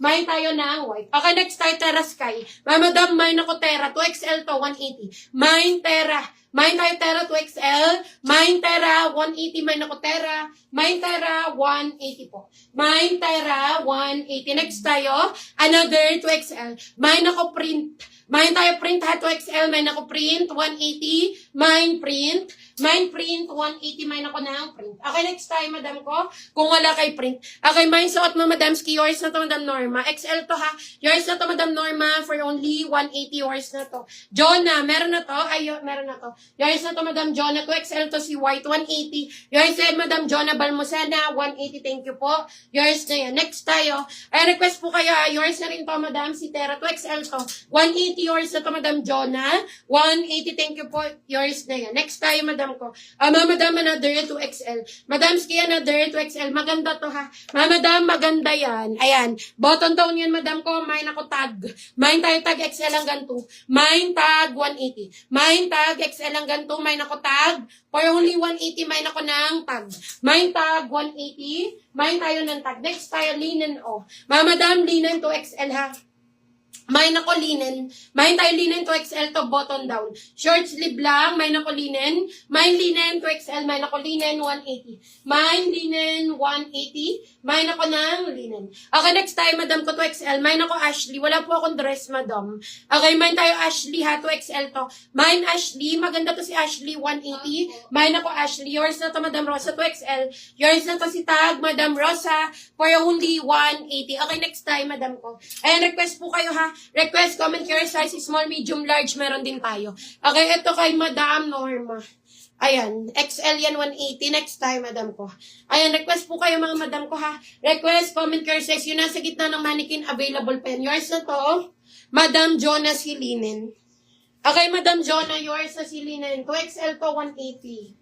Mine tayo ng white. Okay, next tayo Terra Sky. Madam, mine ako Terra. 2XL to 180. Mine Terra. Mine tayo Terra 2XL. Mine Terra 180. Mine ako Terra. Mine Terra 180 po. Mine Terra 180. Next tayo, another 2XL. Mine ako print. Mine tayo print ha, 2XL. Mine ako print 180. Mine print. Mine print 180. Mine ako ng print. Okay, next tayo madam ko. Kung wala kay print. Okay, mine suot mo madam ski. Yours na to madam Norma. XL to ha. Yours na to madam Norma for only 180. Yours na to. Jonah, meron na to. Ay, meron na to. Yours na to madam Jonah. 2XL to si white 180. Yours na madam Jonah Balmosena 180. Thank you po. Yours na yan. Next tayo. Ay, request po kayo ha. Yours na rin to madam si Terra. 2XL to. 180. Yours na to madam Jonah. 180. Thank you po. Yours na yan. Next tayo madam ko. Madam, another 2XL. Madam, ski another 2XL. Maganda to ha. Madam, maganda yan. Ayan. Button down yan, madam ko. Mine ako tag. Mine tayo tag XL hanggang 2. Mine tag 180. Mine tag XL hanggang 2. Mine ako tag. For only 180, mine ako ng tag. Mine tag 180. Mine tayo ng tag. Next tayo, linen o. Madam, linen 2XL ha. Mine ako linen. Mine tayo linen 2XL to button down. Short sleeve lang. Mine ako linen. Mine linen 2XL. Mine ako linen 180. Mine linen 180. Mine ako ng linen. Okay, next time, madam ko 2XL. Mine ako Ashley. Wala po akong dress, madam. Okay, mine tayo Ashley ha. 2XL to. Mine Ashley. Maganda to si Ashley. 180. Mine ako Ashley. Yours na to, madam Rosa. 2XL. Yours na to si Tag, madam Rosa. For only 180. Okay, next time, madam ko. Ayan, request po kayo ha. Request, comment your size, small, medium, large, meron din tayo. Okay, ito kay Madam Norma. Ayan, XL yan 180. Next time, madam ko. Ayan, request po kayo mga madam ko ha. Request, comment your size. Yun nasa gitna ng mannequin, available pa yan. Yours na to, Madam Jonah Silinen. Okay, Madam Jonah, yours na Silinen. 2XL to 180.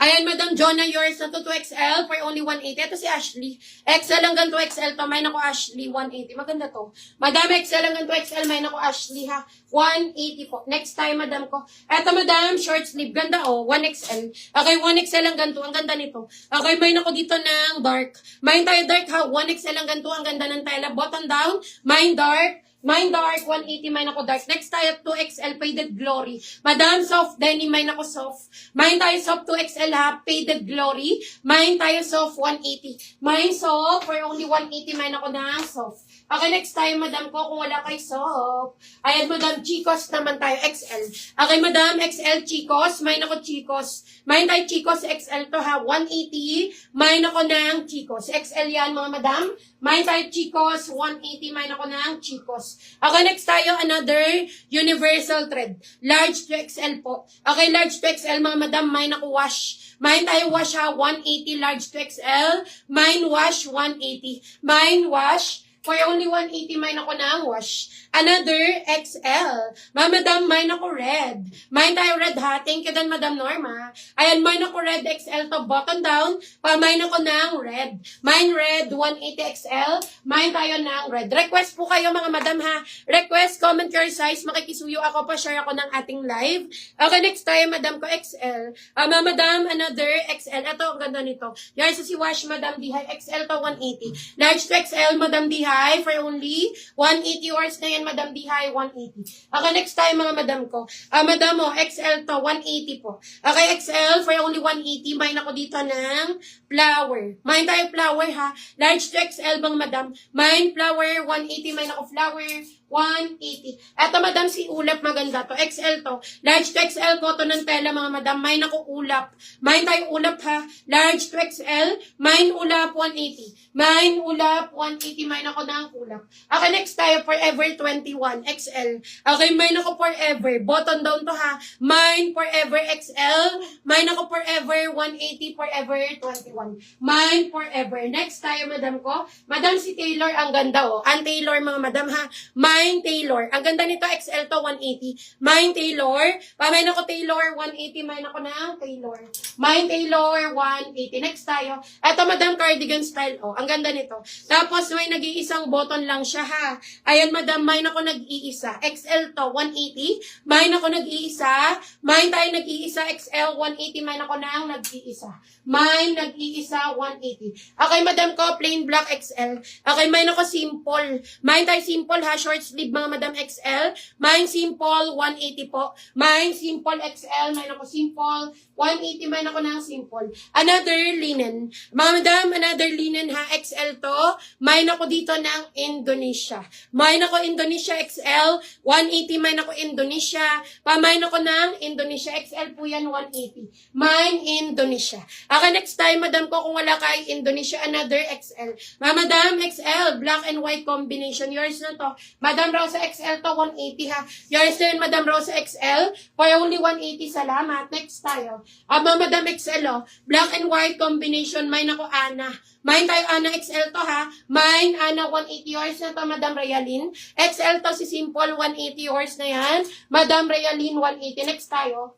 Ayan, Madam Jonah, yours na to 2XL for only 180. Ito si Ashley. XL hanggang 2XL to. Mine ako Ashley, 180. Maganda to. Madam, XL hanggang 2XL. Mine ako Ashley, ha. 180 po. Next time, madam ko. Eto, madam, short sleeve. Ganda, oh. 1XL. Okay, 1XL hanggang 2. Ang ganda nito. Okay, mine ako dito ng dark. Mine tayo dark, ha. 1XL hanggang 2. Ang ganda ng tela. Button down. Mine dark. Mine dark, 180, mine ako dark. Next tayo, 2XL, faded glory. Madam, soft denim, mine ako soft. Mine tayo soft, 2XL ha, faded glory. Mine tayo soft, 180. Mine soft, for only 180, mine ako na soft. Okay, next tayo, madam ko, kung wala kay soft. Ayan, madam, Chicos naman tayo, XL. Okay, madam, XL, Chicos. Mine ako, Chicos. Mine tayo, Chicos, XL to ha, 180. Mine ako ng Chicos. XL yan, mga madam. Mine tayo, Chicos, 180. Mine ako ng Chicos. Okay, next tayo, another universal thread. Large to XL po. Okay, large to XL, mga madam. Mine ako wash. Mine tayo wash ha, 180. Large to XL. Mine wash, 180. Mine wash. For only 180, mine ako ng wash. Another XL. Madam, mine ako red. Mine tayo red ha. Thank you then, Madam Norma. Ayan, mine ako red XL to button down. Mine ako ng red. Mine red, 180 XL. Mine tayo ng red. Request po kayo mga madam ha. Request, comment your size. Makikisuyo ako pa. Share ako ng ating live. Okay, next tayo, madam ko XL. Madam, another XL. Ito, ang ganda nito. Yan, so si wash, Madam Dihay. XL to 180. Large to XL, Madam Dihay. For only 180 yours na yan, Madam Dihay, 180. Okay, next time mga madam ko. Madam mo, XL to, 180 po. Okay, XL for only 180. Mine ako dito ng flower. Mine tayo flower ha. Large to XL bang madam. Mine flower, 180. Mine ako flower, 180. Eto madam, si ulap maganda to. XL to. Large to XL ko to ng tela mga madam. Mine ako ulap. Mine tayo ulap ha. Large to XL. Mine ulap 180. Mine ulap 180. Mine ako ng ulap. Okay, next tayo Forever 21 XL. Okay, mine ako Forever. Button down to ha. Mine Forever XL. Mine ako Forever 180. Forever 21. Mine Forever. Next tayo madam ko. Madam si Taylor ang ganda oh. Ang Taylor mga madam ha. Mine Taylor. Ang ganda nito, XL to 180. Mine Taylor. Mine ako Taylor, 180. Mine ako ng Taylor. Mine tailor, 180. Next tayo. Eto, madam, cardigan style. Oh, ang ganda nito. Tapos, may nag-iisang button lang siya, ha. Ayan, madam, mine ako nag-iisa. XL to, 180. Mine ako nag-iisa. Mine tayo nag-iisa. XL, 180. Mine ako nang nag-iisa. Mine nag-iisa, 180. Okay, madam ko, plain black XL. Okay, mine ako simple. Mine tayo simple, ha. Short sleeve, mga madam XL. Mine simple, 180 po. Mine simple XL. Mine ako simple, 180. Mine ako ng simple. Another linen. Mga madam, another linen, ha. XL to. Mine ako dito ng Indonesia. Mine ako Indonesia XL, 180. Mine ako Indonesia. Mine ako ng Indonesia XL po yan, 180. Mine Indonesia. Okay, next time, madam ko, kung wala kay Indonesia, another XL. Madam, XL, black and white combination. Yours na to. Madam Rosa XL to, 180, ha. Yours na yun, Madam Rosa XL, for only 180. Salamat. Next tayo. Madam XL, oh, black and white combination. Mine ako, Ana. Mine tayo, Ana XL to, ha. Mine, Ana, 180. Yours na to, Madam Rayalin. XL to, si Simple, 180. Yours na yan. Madam Rayalin, 180. Next tayo.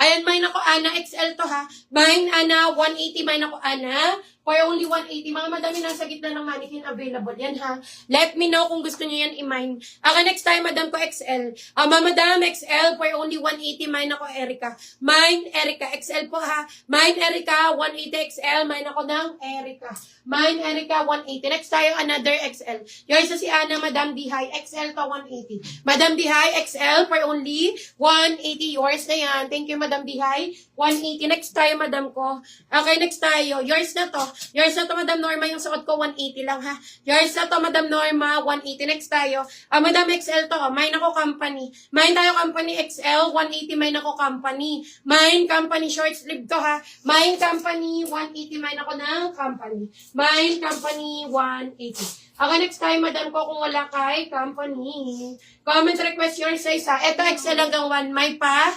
Ayan, mine ako, Ana, XL to, ha. Mine, Ana, 180. Mine ako, Ana, for only 180. Mga madami nasa gitna ng mannequin available. Yan, ha. Let me know kung gusto nyo yan i-mine. Okay, next time, madam ko, XL. Madam, XL, for only 180. Mine ako, Erica. Mine, Erica. XL po, ha. Mine, Erica, 180 XL. Mine ako ng Erica. Mine, Erica, 180. Next tayo, another XL. Yours na si Ana, Madam Dihay. XL to, 180. Madam Dihay, XL, for only 180. Yours na yan. Thank you, Madam Dihay. 180. Next tayo, madam ko. Okay, next tayo. Yours na to. Yours na to, Madam Norma. Yung suot ko, 180 lang, ha. Yours na to, Madam Norma. 180. Next tayo. Madam XL to. Mine ako company. Mine tayo company XL. 180. Mine ako company. Mine company short sleeve to, ha. Mine company 180. Mine ako ng company. Mine company 180. Okay, next time, madam ko, kung wala kay company. Comment request your size, ha. Ito, XL hanggang 1. May pa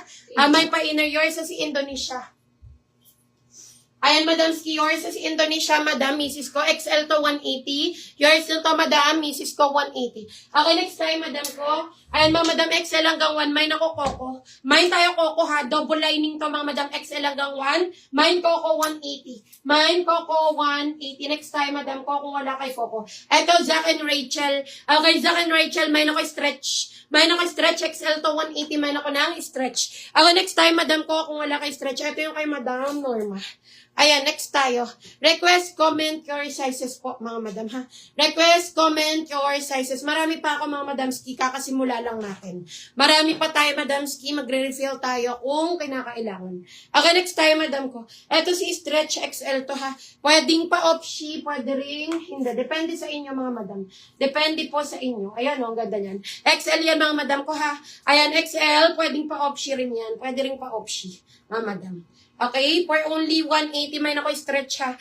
inner. Yours sa si Indonesia. Ayan, Madam Ski, yours sa si Indonesia, Madam, Mrs. ko. XL to, 180. Yours na to, Madam, Mrs. ko, 180. Okay, next time, Madam ko. Ayan, mga Madam, XL hanggang 1. Mine ako, Coco. Mine tayo, Coco, ha. Double lining to, mga Madam, XL hanggang 1. Mine, Coco, 180. Mine, Coco, 180. Next time, Madam ko, kung wala kay Coco. Eto, Zack and Rachel. Okay, Zack and Rachel, mine ako stretch. Mine ako stretch, XL to, 180. Mine ako ng stretch. Okay, next time, Madam ko, kung wala kay stretch. Ito yung kay Madam Norma. Ayan, next tayo. Request, comment your sizes po, mga madam, ha. Request, comment your sizes. Marami pa ako, mga madam ski, kakasimula lang natin. Marami pa tayo, madam ski, magre-refill tayo kung kinakailangan. Okay, next tayo, madam ko. Ito si Stretch XL to, ha. Pwedeng pa opshi, pwede ring hindi. Depende sa inyo, mga madam. Depende po sa inyo. Ayan, ang ganda niyan. XL yan, mga madam ko, ha. Ayan, XL, pwedeng pa opshi rin yan. Pwede ring pa opshi, mga madam. Okay, for only 180, may ako stretch, ha.